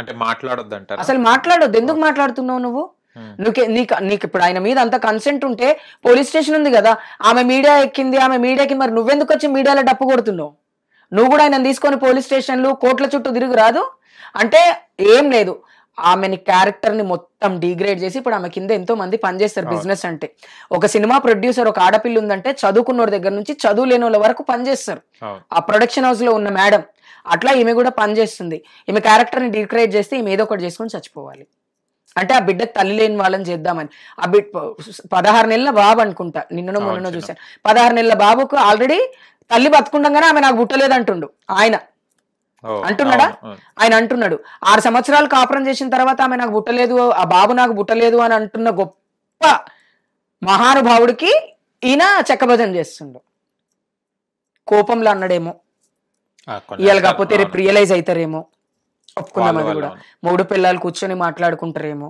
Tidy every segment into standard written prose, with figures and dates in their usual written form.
అంటే మాట్లాడొద్దంటారా? అసలు మాట్లాడొద్దు. ఎందుకు మాట్లాడుతున్నావు నువ్వు? నీకు ఇప్పుడు ఆయన మీద అంత కన్సెంట్ ఉంటే పోలీస్ స్టేషన్ ఉంది కదా, ఆమె మీడియా ఎక్కింది, ఆమె మీడియాకి, మరి నువ్వెందుకు వచ్చి మీడియాలో డప్పు కొడుతున్నావు? నువ్వు కూడా ఆయన తీసుకొని పోలీస్ స్టేషన్లు కోర్టుల చుట్టూ తిరుగు రాదు. అంటే ఏం లేదు, ఆమెని క్యారెక్టర్ ని మొత్తం డిగ్రేడ్ చేసి ఇప్పుడు ఆమె కింద ఎంతో మంది పనిచేస్తారు. బిజినెస్ అంటే ఒక సినిమా ప్రొడ్యూసర్, ఒక ఆడపిల్ల ఉందంటే చదువుకున్నోడి దగ్గర నుంచి చదువు లేని వాళ్ళ వరకు పనిచేస్తారు ఆ ప్రొడక్షన్ హౌస్ లో ఉన్న మేడం. అట్లా ఈమె కూడా పనిచేస్తుంది. ఈమె క్యారెక్టర్ ని డిగ్రేడ్ చేస్తే ఈమె ఏదో ఒకటి చేసుకొని చచ్చిపోవాలి. అంటే ఆ బిడ్డకు తల్లి లేని వాళ్ళని చేద్దామని. ఆ 16 నెలల బాబు అనుకుంటా, నిన్ననో మొన్ననో చూశాను. 16 నెలల బాబుకు ఆల్రెడీ తల్లి బతుకుండగానే ఆమె నాకు పుట్టలేదు అంటుండు ఆయన. అంటున్నాడా? ఆయన అంటున్నాడు 6 సంవత్సరాలు కాపురం చేసిన తర్వాత ఆమె నాకు పుట్టలేదు, ఆ బాబు నాకు పుట్టలేదు అని అంటున్న గొప్ప మహానుభావుడికి ఈయన చెక్కబజం చేస్తుండు. కోపంలో అన్నాడేమో, ఇవాళ కాకపోతే రేపు రియలైజ్ అవుతారేమో, ఒప్పుకుందాం అది కూడా. మూడు పిల్లలు కూర్చొని మాట్లాడుకుంటారేమో.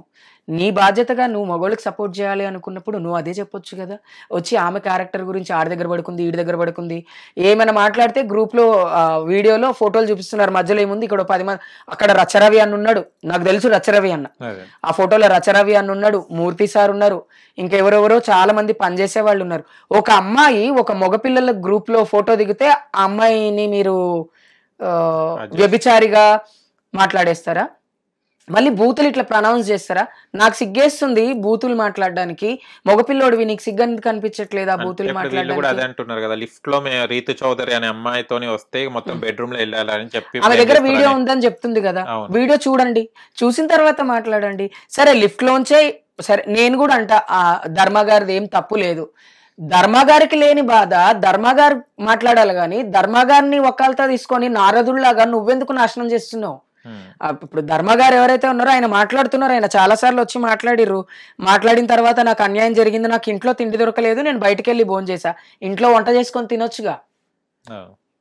నీ బాధ్యతగా నువ్వు మగోళ్ళకి సపోర్ట్ చేయాలి అనుకున్నప్పుడు నువ్వు అదే చెప్పొచ్చు కదా. వచ్చి ఆమె క్యారెక్టర్ గురించి ఆడి దగ్గర పడుకుంది, ఈడి దగ్గర పడుకుంది, ఏమైనా మాట్లాడితే గ్రూప్ లో వీడియోలో ఫోటోలు చూపిస్తున్నారు. మధ్యలో ఏముంది, ఇక్కడ 10 మంది, అక్కడ రచరవి అన్న ఉన్నాడు, నాకు తెలుసు రచరవి అన్న, ఆ ఫోటోలో రచరవి అన్న ఉన్నాడు, మూర్తి సార్ ఉన్నారు, ఇంకెవరెవరో చాలా మంది పనిచేసే వాళ్ళు ఉన్నారు. ఒక అమ్మాయి ఒక మగపిల్లల గ్రూప్ లో ఫోటో దిగితే ఆ అమ్మాయిని మీరు వ్యభిచారిగా మాట్లాడేస్తారా? మళ్ళీ బూతులు ఇట్లా ప్రొనౌన్స్ చేస్తారా? నాకు సిగ్గేస్తుంది బూతులు మాట్లాడడానికి. మగపిల్లోడివి నీకు సిగ్గని కనిపించట్లేదా బూతులు మాట్లాడడానికి? అంటున్నారు కదా, లిఫ్ట్ లో రీతు చౌదరి అనే అమ్మాయితోని వస్తే మొత్తం బెడ్రూమ్ లో వెళ్ళాలని చెప్పి ఆమె దగ్గర వీడియో ఉందని చెప్తుంది కదా, వీడియో చూడండి, చూసిన తర్వాత మాట్లాడండి. సరే లిఫ్ట్ లోంచే, సరే నేను కూడా అంట ధర్మ గారిది ఏం తప్పు లేదు. ధర్మగారికి లేని బాధ ధర్మగారు మాట్లాడాలి గాని ధర్మగారిని ఒక్కలతో తీసుకొని నారదుల్లాగా నువ్వెందుకు నాశనం చేస్తున్నావు? ఇప్పుడు ధర్మగారు ఎవరైతే ఉన్నారో ఆయన మాట్లాడుతున్నారు, ఆయన చాలా సార్లు వచ్చి మాట్లాడిర్రు. మాట్లాడిన తర్వాత నాకు అన్యాయం జరిగింది, నాకు ఇంట్లో తిండి దొరకలేదు, నేను బయటకు వెళ్ళి భోజనం చేశా. ఇంట్లో వంట చేసుకొని తినొచ్చుగా,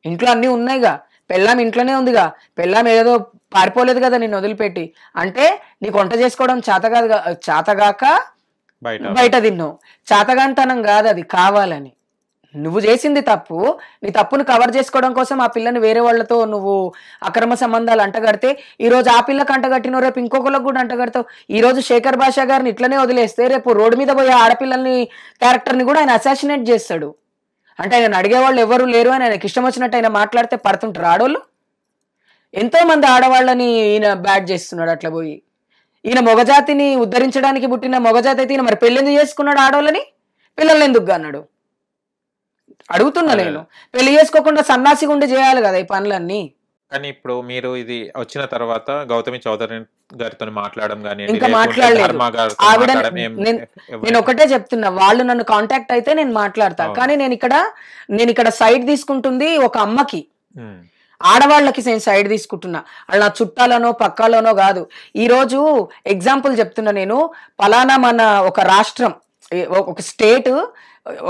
ఇంట్లో అన్ని ఉన్నాయిగా, పెళ్ళాం ఇంట్లోనే ఉందిగా, పెళ్ళాం ఏదో పారిపోలేదు కదా నిన్ను వదిలిపెట్టి. అంటే నీకు వంట చేసుకోవడం చేతగాక బయట తిన్నావు. చేతగాంతనం కాదు, అది కావాలని. నువ్వు చేసింది తప్పు, నీ తప్పును కవర్ చేసుకోవడం కోసం ఆ పిల్లని వేరే వాళ్ళతో నువ్వు అక్రమ సంబంధాలు అంటగడితే, ఈ రోజు ఆ పిల్లకి అంటగట్టినో రేపు ఇంకొకరికి కూడా అంటగడతావు. ఈ రోజు శేఖర్ భాషా గారిని ఇట్లనే వదిలేస్తే రేపు రోడ్డు మీద పోయే ఆడపిల్లల్ని క్యారెక్టర్ని కూడా ఆయన అసాసినేట్ చేస్తాడు. అంటే ఆయన అడిగేవాళ్ళు ఎవరు లేరు అని ఆయనకి ఇష్టం వచ్చినట్టు ఆయన మాట్లాడితే పడుతుంటారు ఆడోళ్ళు. ఎంతో మంది ఆడవాళ్ళని ఈయన బ్యాడ్ చేస్తున్నాడు అట్లా పోయి. ఈయన మొగజాతిని ఉద్ధరించడానికి పుట్టిన మొగజాతి అయితే ఈయన మరి పెళ్ళెందుకు చేసుకున్నాడు? ఆడవాళ్ళని పిల్లల్ని ఎందుకు అన్నాడు అడుగుతున్నా నేను. పెళ్లి చేసుకోకుండా సన్నాసిగా ఉండి చేయాలి కదా ఈ పనులన్నీ. కానీ ఇప్పుడు మీరు ఇది వచ్చిన తర్వాత గౌతమి చౌదరి గారితో మాట్లాడడం కానీ ఇంకా మాట్లాడలేదు. ఆవిడ నేను ఒకటే చెప్తున్నా, వాళ్ళు నన్ను కాంటాక్ట్ అయితే నేను మాట్లాడతా. కానీ నేను ఇక్కడ సైడ్ తీసుకుంటుంది ఒక అమ్మకి, ఆడవాళ్ళకి నేను సైడ్ తీసుకుంటున్నా. వాళ్ళు నా చుట్టాలనో పక్కాలోనో కాదు. ఈ రోజు ఎగ్జాంపుల్ చెప్తున్నా నేను. పలానా మన ఒక రాష్ట్రం, ఒక స్టేట్,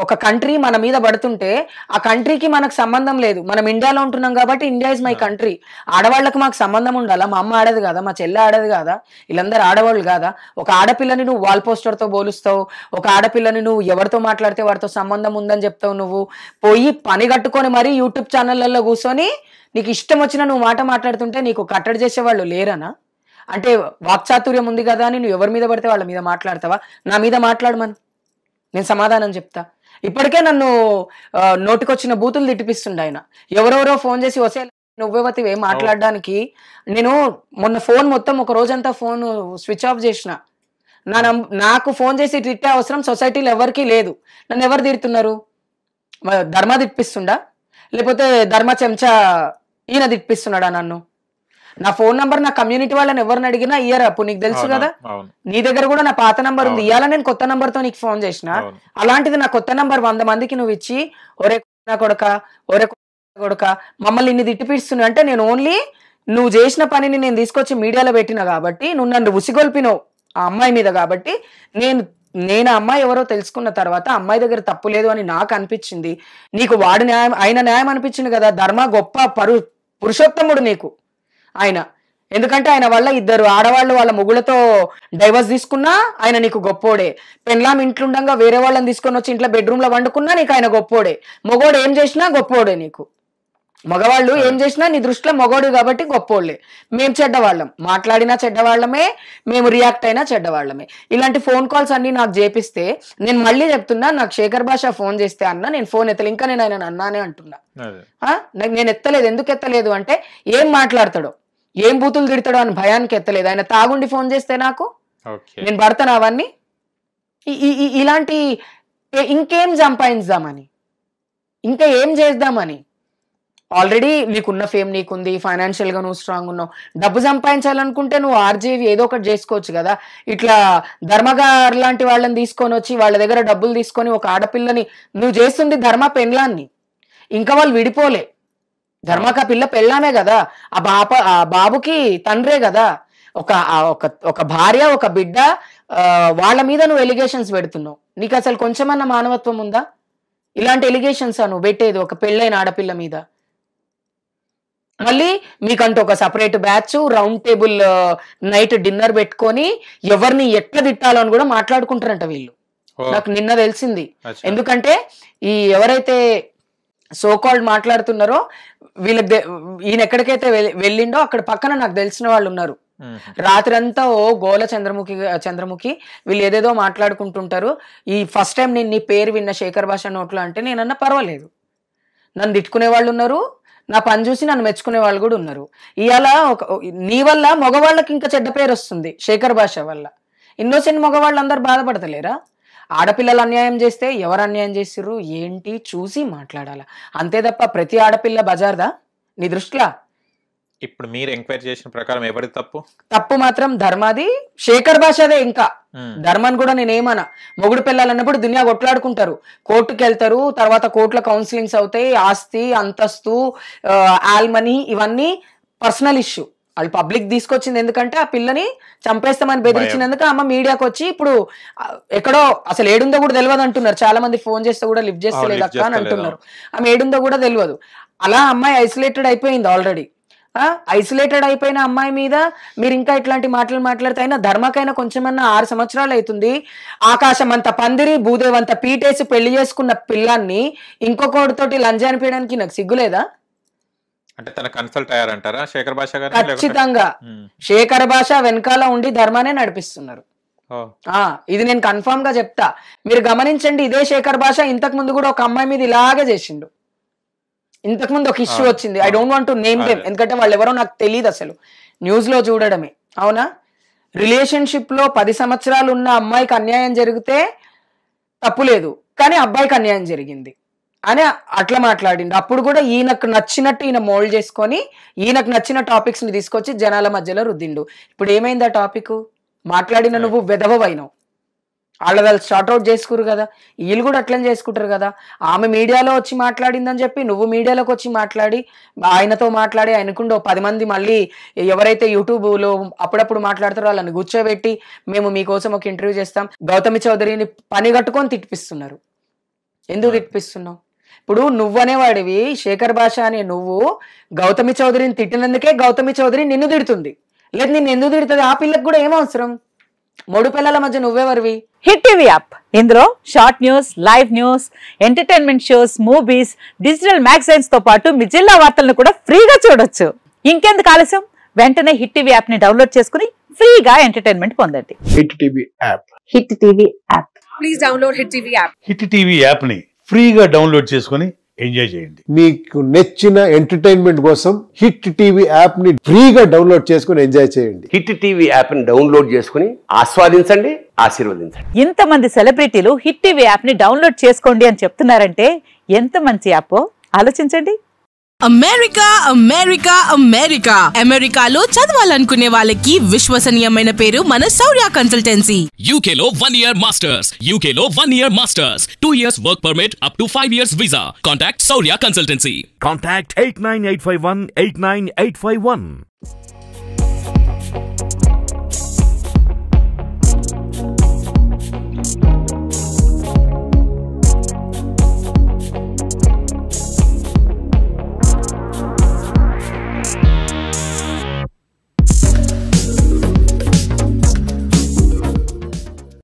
ఒక కంట్రీ మన మీద పడుతుంటే ఆ కంట్రీకి మనకు సంబంధం లేదు. మనం ఇండియాలో ఉంటున్నాం కాబట్టి ఇండియా ఇస్ మై కంట్రీ. ఆడవాళ్ళకి మాకు సంబంధం ఉండాలా? మా అమ్మ ఆడదు కదా, మా చెల్లె ఆడదు కదా, వీళ్ళందరూ ఆడవాళ్ళు కాదా? ఒక ఆడపిల్లని నువ్వు వాల్ పోస్టర్తో పోలుస్తావు, ఒక ఆడపిల్లని నువ్వు ఎవరితో మాట్లాడితే వాడితో సంబంధం ఉందని చెప్తావు. నువ్వు పోయి పని కట్టుకొని మరీ యూట్యూబ్ ఛానళ్లలో కూర్చొని నీకు ఇష్టం వచ్చిన నువ్వు మాట మాట్లాడుతుంటే నీకు కట్టడి చేసేవాళ్ళు లేరనా? అంటే వాక్చాతుర్యం ఉంది కదా అని నువ్వు ఎవరి మీద పడితే వాళ్ళ మీద మాట్లాడతావా? నా మీద మాట్లాడమను, నేను సమాధానం చెప్తా. ఇప్పటికే నన్ను నోటికొచ్చిన బూతులు తిట్టిపిస్తుండే ఆయన. ఎవరెవరో ఫోన్ చేసి వసే నువ్వెవతివే మాట్లాడడానికి. నేను మొన్న ఫోన్ మొత్తం ఒక రోజంతా ఫోన్ స్విచ్ ఆఫ్ చేసిన. నాకు ఫోన్ చేసి తిట్టే అవసరం సొసైటీలో ఎవరికీ లేదు. నన్ను ఎవరు తిడుతున్నారు? ధర్మ తిట్టిపిస్తుండా, లేకపోతే ధర్మ చెంచా ఈయన తిట్టిపిస్తున్నాడా నన్ను? నా ఫోన్ నంబర్ నా కమ్యూనిటీ వాళ్ళని ఎవరిని అడిగినా ఇయ్యరా? అప్పుడు నీకు తెలుసు కదా, నీ దగ్గర కూడా నా పాత నంబర్ ఉంది. ఇవాళ నేను కొత్త నంబర్ తో నీకు ఫోన్ చేసిన. అలాంటిది నా కొత్త నంబర్ 100 మందికి నువ్వు ఇచ్చి ఒరే కొడక, ఒరే కొడక మమ్మల్ని ఇన్ని తిట్టిపిస్తున్నావు అంటే, నేను ఓన్లీ నువ్వు చేసిన పనిని నేను తీసుకొచ్చి మీడియాలో పెట్టినా కాబట్టి, నువ్వు నన్ను ఉసిగొల్పినావు ఆ అమ్మాయి మీద. కాబట్టి నేను ఆ అమ్మాయి ఎవరో తెలుసుకున్న తర్వాత అమ్మాయి దగ్గర తప్పు లేదు అని నాకు అనిపించింది. నీకు వాడి న్యాయం, ఆయన న్యాయం అనిపించింది కదా. ధర్మ గొప్ప పురుషోత్తముడు నీకు ఆయన. ఎందుకంటే ఆయన వల్ల 2 ఆడవాళ్ళు వాళ్ళ మొగులతో డైవర్స్ తీసుకున్నా ఆయన నీకు గొప్పోడే. పెళ్ళాం ఇంట్లుండగా వేరే వాళ్ళని తీసుకొని వచ్చి ఇంట్లో బెడ్రూమ్ లో వండుకున్నా నీకు ఆయన గొప్పోడే. మొగోడు ఏం చేసినా గొప్పోడే నీకు. మగవాళ్ళు ఏం చేసినా నీ దృష్టిలో మగోడు కాబట్టి గొప్పోళ్ళే, మేము చెడ్డవాళ్ళం, మాట్లాడినా చెడ్డవాళ్ళమే, మేము రియాక్ట్ అయినా చెడ్డవాళ్ళమే. ఇలాంటి ఫోన్ కాల్స్ అన్ని నాకు చేపిస్తే నేను మళ్ళీ చెప్తున్నా, నాకు శేఖర్ భాష ఫోన్ చేస్తే అన్న నేను ఫోన్ ఎత్తలే, ఇంకా నేను ఆయన అన్నానే అంటున్నా. నేను ఎత్తలేదు. ఎందుకు ఎత్తలేదు అంటే ఏం మాట్లాడతాడో, ఏం బూతులు తిడతాడో అని భయానికి ఎత్తలేదు. ఆయన తాగుండి ఫోన్ చేస్తే నాకు నేను పడతాను అవన్నీ. ఇలాంటి ఇంకేం సంపాదించుదామని, ఇంకా ఏం చేద్దామని. ఆల్రెడీ నీకున్న ఫేమ్ నీకుంది, ఫైనాన్షియల్ గా నువ్వు స్ట్రాంగ్ ఉన్నావు, డబ్బు సంపాదించాలనుకుంటే నువ్వు ఆర్జేవి ఏదో ఒకటి చేసుకోవచ్చు కదా. ఇట్లా ధర్మగారు లాంటి వాళ్ళని తీసుకొని వచ్చి వాళ్ళ దగ్గర డబ్బులు తీసుకొని ఒక ఆడపిల్లని నువ్వు చేస్తుంది ధర్మ పెళ్ళాన్ని, ఇంకా వాళ్ళు విడిపోలే. ధర్మక పిల్ల పెళ్ళామే కదా, ఆ బాబుకి తండ్రే కదా, ఒక భార్య ఒక బిడ్డ, వాళ్ళ మీద నువ్వు ఎలిగేషన్స్ పెడుతున్నావు. నీకు అసలు కొంచెమన్నా మానవత్వం ఉందా? ఇలాంటి ఎలిగేషన్స్ నువ్వు పెట్టేది ఒక పెళ్ళైన ఆడపిల్ల మీద. మళ్ళీ మీకంటూ ఒక separate batch, round table night dinner పెట్టుకొని ఎవరిని ఎట్లా తిట్టాలో అని కూడా మాట్లాడుకుంటారంట వీళ్ళు. నాకు నిన్న తెలిసింది. ఎందుకంటే ఈ ఎవరైతే సోకాల్డ్ మాట్లాడుతున్నారో వీళ్ళకి ఈయన ఎక్కడికైతే వెళ్ళిండో అక్కడ పక్కన నాకు తెలిసిన వాళ్ళు ఉన్నారు. రాత్రంతా ఓ గోల చంద్రముఖి వీళ్ళు ఏదేదో మాట్లాడుకుంటుంటారు. ఈ ఫస్ట్ టైం నేను నీ పేరు విన్న శేఖర్ భాష నోట్లో అంటే నేనన్నా పర్వాలేదు, నన్ను తిట్టుకునే వాళ్ళు ఉన్నారు, నా పని చూసి నన్ను మెచ్చుకునే వాళ్ళు కూడా ఉన్నారు. ఇవాళ నీ వల్ల మగవాళ్ళకి ఇంకా చెడ్డ పేరు వస్తుంది శేఖర్ భాష వల్ల. ఇన్నోసెంట్ మగవాళ్ళు అందరు బాధపడతలేరా? ఆడపిల్లలు అన్యాయం చేస్తే ఎవరు అన్యాయం చేసిర్రు ఏంటి చూసి మాట్లాడాల, అంతే తప్ప ప్రతి ఆడపిల్ల బజార్దా నీ దృష్టిలా? ఇప్పుడు మీరు ఎంక్వైరీ చేసిన ప్రకారం ఎవరి తప్పు మాత్రం ధర్మాది, శేఖర్ భాషదే. ఇంకా ధర్మాన్ని కూడా నేనేమన్నా, మొగుడు పిల్లలన్నప్పుడు దునియా కొట్లాడుకుంటారు, కోర్టుకు వెళ్తారు, తర్వాత కోర్టులో కౌన్సిలింగ్స్ అవుతాయి, ఆస్తి అంతస్తు ఆల్మనీ ఇవన్నీ పర్సనల్ ఇష్యూ. వాళ్ళు పబ్లిక్ తీసుకొచ్చింది ఎందుకంటే ఆ పిల్లని చంపేస్తామని బెదిరించినందుకు అమ్మ మీడియాకి వచ్చి ఇప్పుడు ఎక్కడో అసలు ఏడుందో కూడా తెలియదు అంటున్నారు. చాలా మంది ఫోన్ చేస్తే కూడా లిఫ్ట్ చేస్తలేదు అక్క అని అంటున్నారు. ఆమె ఏడుందో కూడా తెలియదు. అలా అమ్మాయి ఐసోలేటెడ్ అయిపోయింది ఆల్రెడీ. ఐసోలేటెడ్ అయిపోయిన అమ్మాయి మీద మీరు ఇంకా ఇట్లాంటి మాటలు మాట్లాడితే అయినా ధర్మకైనా కొంచెమన్నా 6 సంవత్సరాలు అవుతుంది. ఆకాశం అంత పందిరి భూదేవంత పీటేసి పెళ్లి చేసుకున్న పిల్లాన్ని ఇంకొకటితోటి లంజాని పీయడానికి నాకు సిగ్గులేదా? అంటే తన కన్సల్ట్ అయ్యారంటారా శేఖర్ భాష గారు? ఖచ్చితంగా శేఖర్ భాష వెనకాల ఉండి ధర్మానే నడిపిస్తున్నారు. ఇది నేను కన్ఫర్మ్ గా చెప్తా. మీరు గమనించండి, ఇదే శేఖర్ భాష ఇంతకు ముందు కూడా ఒక అమ్మాయి మీద ఇలాగే చేసిండు. ఇంతకు ముందు ఒక ఇష్యూ వచ్చింది, I don't want to name them, ఎందుకంటే వాళ్ళు ఎవరో నాకు తెలియదు, అసలు న్యూస్ లో చూడడమే. అవునా, రిలేషన్షిప్ లో 10 సంవత్సరాలు ఉన్న అమ్మాయికి అన్యాయం జరిగితే తప్పులేదు, కానీ అబ్బాయికి అన్యాయం జరిగింది అని అట్లా మాట్లాడిండు. అప్పుడు కూడా ఈయనకు నచ్చినట్టు ఈయన మోల్డ్ చేసుకొని ఈయనకు నచ్చిన టాపిక్స్ ని తీసుకొచ్చి జనాల మధ్యలో రుద్దిండు. ఇప్పుడు ఏమైంది ఆ టాపిక్? మాట్లాడిన నువ్వు వెధవైనావు. వాళ్ళు స్టార్ట్ అవుట్ చేసుకురు కదా, వీళ్ళు కూడా అట్లనే చేసుకుంటారు కదా. ఆమె మీడియాలో వచ్చి మాట్లాడిందని చెప్పి నువ్వు మీడియాలోకి వచ్చి మాట్లాడి ఆయనతో మాట్లాడి ఆయనకుండా 10 మంది మళ్ళీ ఎవరైతే యూట్యూబ్లో అప్పుడప్పుడు మాట్లాడతారో వాళ్ళని కూర్చోబెట్టి మేము మీకోసం ఒక ఇంటర్వ్యూ చేస్తాం, గౌతమి చౌదరిని పని కట్టుకొని తిట్టిపిస్తున్నారు. ఎందుకు తిట్టిపిస్తున్నావు? ఇప్పుడు నువ్వనేవాడివి శేఖర్ భాష అనే నువ్వు గౌతమి చౌదరిని తిట్టినందుకే గౌతమి చౌదరి నిన్ను తిడుతుంది. లేదు నిన్ను ఎందుకు తిడుతుంది? ఆ పిల్లకి కూడా ఏం అవసరం? 3 పిల్లల మధ్య నువ్వెవరివి? హిట్ టీవీ యాప్, ఇందులో short news, live news, entertainment shows, movies, digital magazines తో పాటు మీ జిల్లా వార్తలను కూడా ఫ్రీగా చూడొచ్చు. ఇంకెందుకు ఆలస్యం, వెంటనే హిట్ టీవీ యాప్ ని డౌన్లోడ్ చేసుకుని ఫ్రీగా ఎంటర్టైన్మెంట్ పొందండి. Hit TV app, hit TV app, please download hit TV app. Hit TV app ని ఫ్రీగా డౌన్లోడ్ చేసుకుని ఎంజాయ్ చేయండి. మీకు నచ్చిన ఎంటర్టైన్మెంట్ కోసం హిట్ టీవీ యాప్ ని ఫ్రీగా డౌన్లోడ్ చేసుకుని ఎంజాయ్ చేయండి. హిట్ టీవీ యాప్ ని డౌన్లోడ్ చేసుకుని ఆస్వాదించండి, ఆశీర్వదించండి. ఇంతమంది సెలబ్రిటీలు హిట్ టీవీ యాప్ ని డౌన్లోడ్ చేసుకోండి అని చెప్తున్నారంటే ఎంత మంచి యాప్ ఆలోచించండి. అమెరికా అమెరికా అమెరికా అమెరికాలో చదవాలనుకునే వాళ్ళకి విశ్వసనీయమైన పేరు మన శౌర్య కన్సల్టెన్సీ. UK లో 1 year masters, UK లో 1 year masters, 2 years work permit up to 5 years visa. Contact Shaurya Consultancy. Contact 89851 89851.